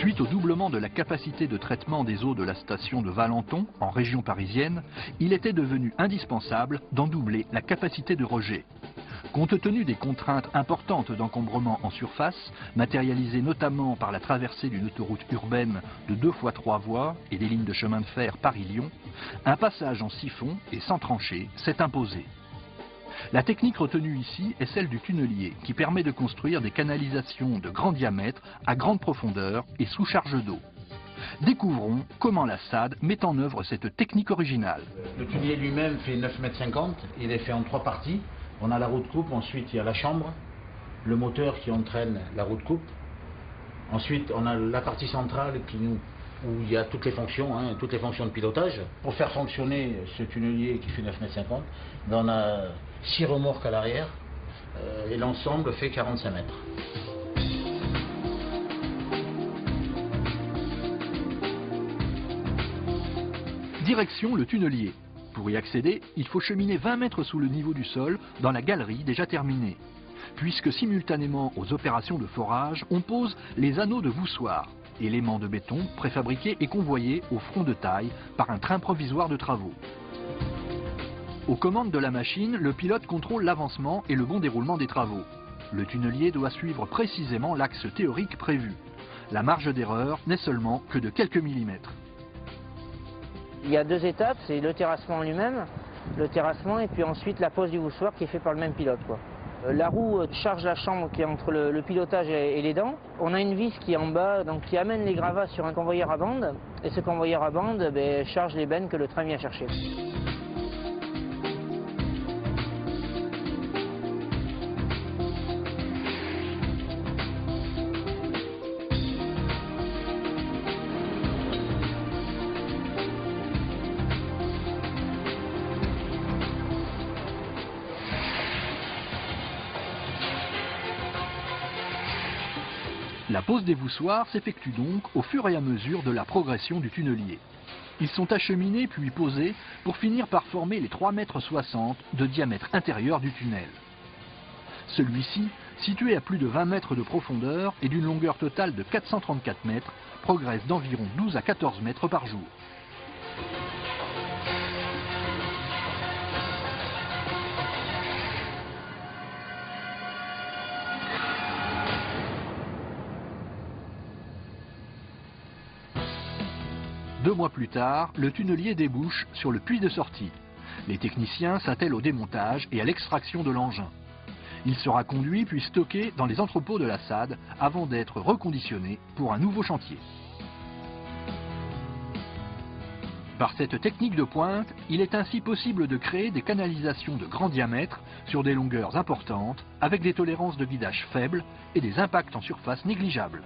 Suite au doublement de la capacité de traitement des eaux de la station de Valenton, en région parisienne, il était devenu indispensable d'en doubler la capacité de rejet. Compte tenu des contraintes importantes d'encombrement en surface, matérialisées notamment par la traversée d'une autoroute urbaine de 2 fois 3 voies et des lignes de chemin de fer Paris-Lyon, un passage en siphon et sans tranchée s'est imposé. La technique retenue ici est celle du tunnelier, qui permet de construire des canalisations de grand diamètre à grande profondeur et sous charge d'eau. Découvrons comment la SAD met en œuvre cette technique originale. Le tunnelier lui-même fait 9,50 m, il est fait en 3 parties. On a la roue de coupe, ensuite il y a la chambre, le moteur qui entraîne la roue de coupe. Ensuite on a la partie centrale où il y a toutes les fonctions de pilotage. Pour faire fonctionner ce tunnelier qui fait 9,50 m, on a 6 remorques à l'arrière et l'ensemble fait 45 mètres. Direction le tunnelier. Pour y accéder, il faut cheminer 20 mètres sous le niveau du sol dans la galerie déjà terminée. Puisque simultanément aux opérations de forage, on pose les anneaux de voussoir, éléments de béton préfabriqués et convoyés au front de taille par un train provisoire de travaux. Aux commandes de la machine, le pilote contrôle l'avancement et le bon déroulement des travaux. Le tunnelier doit suivre précisément l'axe théorique prévu. La marge d'erreur n'est seulement que de quelques millimètres. Il y a 2 étapes, c'est le terrassement en lui-même, et puis ensuite la pose du voussoir qui est fait par le même pilote, quoi. La roue charge la chambre qui est entre le pilotage et les dents. On a une vis qui est en bas, donc qui amène les gravats sur un convoyeur à bande, et ce convoyeur à bande charge les bennes que le train vient chercher. La pose des voussoirs s'effectue donc au fur et à mesure de la progression du tunnelier. Ils sont acheminés puis posés pour finir par former les 3,60 m de diamètre intérieur du tunnel. Celui-ci, situé à plus de 20 mètres de profondeur et d'une longueur totale de 434 mètres, progresse d'environ 12 à 14 mètres par jour. Deux mois plus tard, le tunnelier débouche sur le puits de sortie. Les techniciens s'attellent au démontage et à l'extraction de l'engin. Il sera conduit puis stocké dans les entrepôts de la SAD avant d'être reconditionné pour un nouveau chantier. Par cette technique de pointe, il est ainsi possible de créer des canalisations de grand diamètre sur des longueurs importantes avec des tolérances de guidage faibles et des impacts en surface négligeables.